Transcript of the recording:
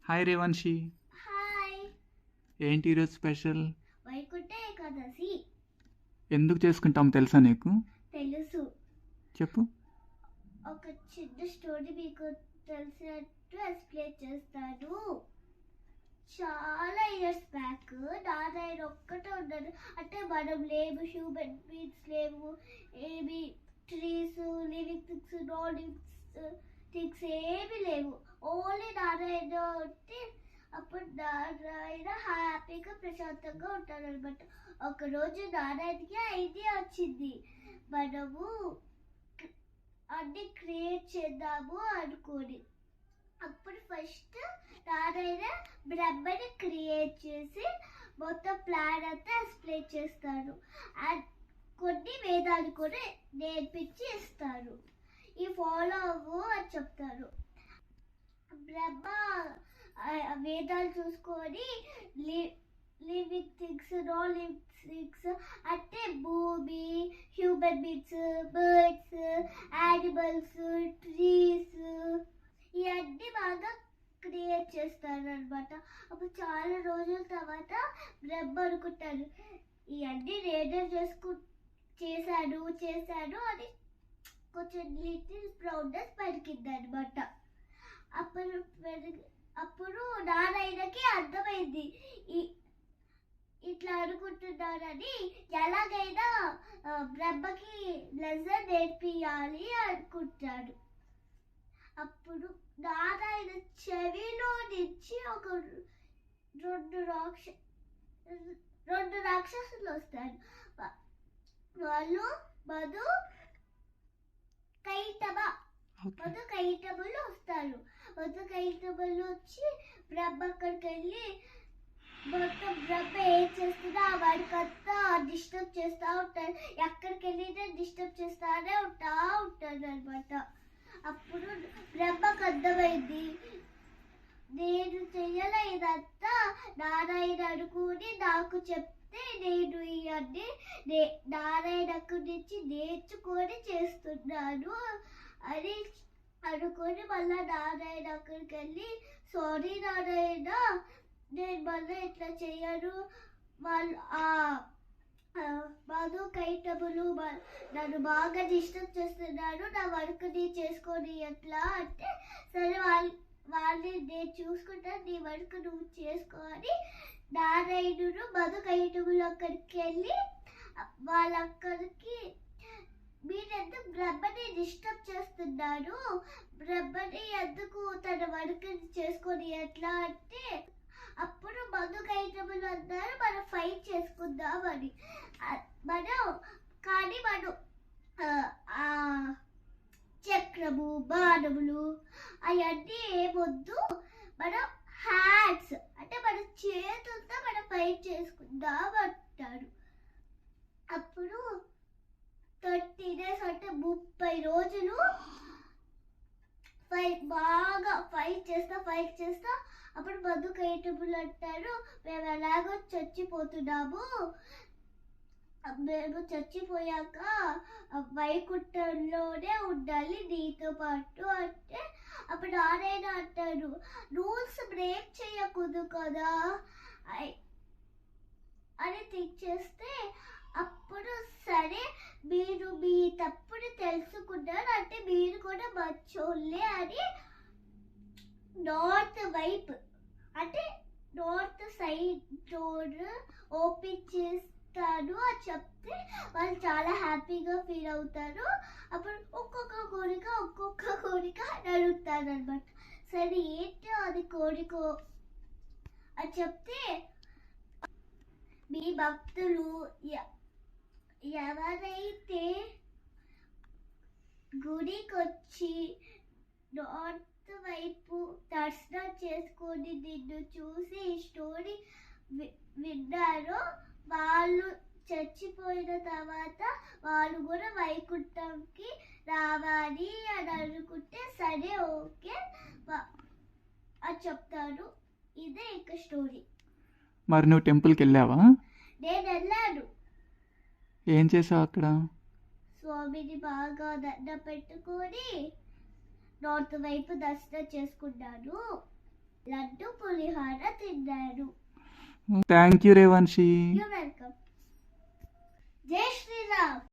Hi రేవంశి. Hi. ఏంటి ఈరోజు special? Vaikuntha Ekadashi. ఎందుకు చేసుకుంటాం తెలుసా నీకు? తెలుసు. చెప్పు. ఒక చిన్న స్టోరీ మీకు తెలిసినట్టు ఎక్స్ప్లెయిన్ చేస్తాను. చాలా ఇయర్స్ బ్యాక్ నారాయణ ఒక్కటే ఉన్నాడు. అంటే మనం లేవు, హ్యూమన్ బీయింగ్స్ లేవు, ఏమి trees, living things, non living things ఏమి లేవు. ఓన్లీ నారాయణ ఉంటే అప్పుడు నారాయణ హ్యాపీగా ప్రశాంతంగా ఉంటారనమాట. ఒకరోజు నారాయణకి ఐడియా వచ్చింది, మనము అన్ని క్రియేట్ చేద్దాము అనుకోని. అప్పుడు ఫస్ట్ నారాయణ బ్రహ్మని క్రియేట్ చేసి మొత్తం ప్లాన్ అంతా ఎక్స్ప్లెయిన్ చేస్తారు. అండ్ కొన్ని వేదాలు కూడా నేర్పించి ఇస్తారు. ఈ ఫాలో అవ్వు అని చెప్తారు. బ్రహ్మ వేదాలు చూసుకొని living things, non living things అంటే భూమి, human beings, birds, animals, trees ఇవన్నీ బాగా క్రియేట్ చేస్తారు అనమాట. అప్పుడు చాలా రోజుల తర్వాత బ్రహ్మ అనుకుంటారు, ఇవన్నీ నేనే చేశాను అని కొంచెం లిటిల్ ప్రౌడ్నెస్ పలికింది అనమాట. అప్పుడు నారాయణకి అర్థమైంది ఇట్లా అనుకుంటున్నారని. ఎలాగైనా బ్రహ్మకి లెసన్ నేర్పియాలి అనుకుంటాడు. అప్పుడు నారాయణ చెవిలో నుంచి ఒక రెండు రాక్షసులు వస్తారు. వాళ్ళు మధు కైటబులు వస్తారు. మధు కైటబులు వచ్చి బ్రహ్మ అక్కడికి వెళ్ళి మొత్తం బ్రహ్మ ఏం చేస్తున్నా వాడికంతా డిస్టర్బ్ చేస్తూ ఉంటారు. ఎక్కడికి వెళ్ళినా డిస్టర్బ్ చేస్తానే ఉంటాడు అనమాట. అప్పుడు బ్రహ్మకు అర్థమైంది, నేను చెయ్యలే ఇదంతా నారాయణ అనుకుని నాకు చెప్తే నేను ఇవన్నీ నారాయణకు నుంచి నేర్చుకొని చేస్తున్నాను అని అనుకొని మళ్ళీ నారాయణ అక్కడికి వెళ్ళి, సారీ నారాయణ, నేను మళ్ళీ ఇట్లా చెయ్యను, వాళ్ళు మధు కైటబులు నన్ను బాగా డిస్టర్బ్ చేస్తున్నాడు, నా వర్క్ని చేసుకొని ఎట్లా అంటే, సరే వాళ్ళని నేను చూసుకుంటాను, నీ వర్క్ నువ్వు చేసుకోని నారాయణుడు మధు కైటబులు అక్కడికి వెళ్ళి వాళ్ళక్కడికి, మీరెందుకు బ్రహ్మని డిస్టర్బ్ చేస్తున్నారు, బ్రహ్మని ఎందుకు తన వర్క్ చేసుకొని ఎట్లా అంటే, అప్పుడు మధు కైటబులు అన్నారు, మనం ఫైట్ చేసుకుందామని. కానీ మనం చక్రము, బాణములు అవన్నీ ఏమొద్దు, మనం హ్యాండ్స్ అంటే మన చేతులతో మనం ఫైట్ చేసుకుందాం అంటారు. అప్పుడు 30 days అంటే 30 రోజులు బాగా ఫైట్ చేస్తా. అప్పుడు మధు కైటబులు అంటారు, మేము ఎలాగో చచ్చిపోతున్నాము, మేము చచ్చిపోయాక వైకుంఠంలోనే ఉండాలి నీతో పాటు అంటే, అప్పుడు నారాయణ అంటారు, రూల్స్ బ్రేక్ చేయకూడదు కదా అని థింక్ చేస్తే, అప్పుడు సరే మీరు మీ తప్పుని తెలుసుకున్నారు అంటే మీరు కూడా మంచోళ్ళే అని నార్త్ వైపు అంటే నార్త్ సైడ్ డోర్ ఓపెన్ చేస్తాను అని చెప్తే వాళ్ళు చాలా హ్యాపీగా ఫీల్ అవుతారు. అప్పుడు ఒక్కొక్క కోరిక అడుగుతారు అనమాట. సరే ఏంటో అది కోరికో అని చెప్తే, మీ భక్తులు ఎవరైతే గుడికొచ్చి నార్త్ వైపు దర్శనం చేసుకొని నిన్ను చూసి ఈ స్టోరీ విన్నారో, వాళ్ళు చచ్చిపోయిన తర్వాత వాళ్ళు కూడా వైకుంఠంకి రావాలి అని అనుకుంటే సరే ఓకే అని చెప్తారు. ఇదే ఇక స్టోరీ. మరి నువ్వు టెంపుల్కి వెళ్ళావా? నేను వెళ్ళాను. ఏం చేసావు అక్కడ? స్వామిని బాగా దండం పెట్టుకొని నార్త్ వైపు దర్శనం చేసుకున్నాను. లడ్డు పులిహోర తిన్నాను. Thank you Revanshi. You welcome. జై శ్రీరామ్.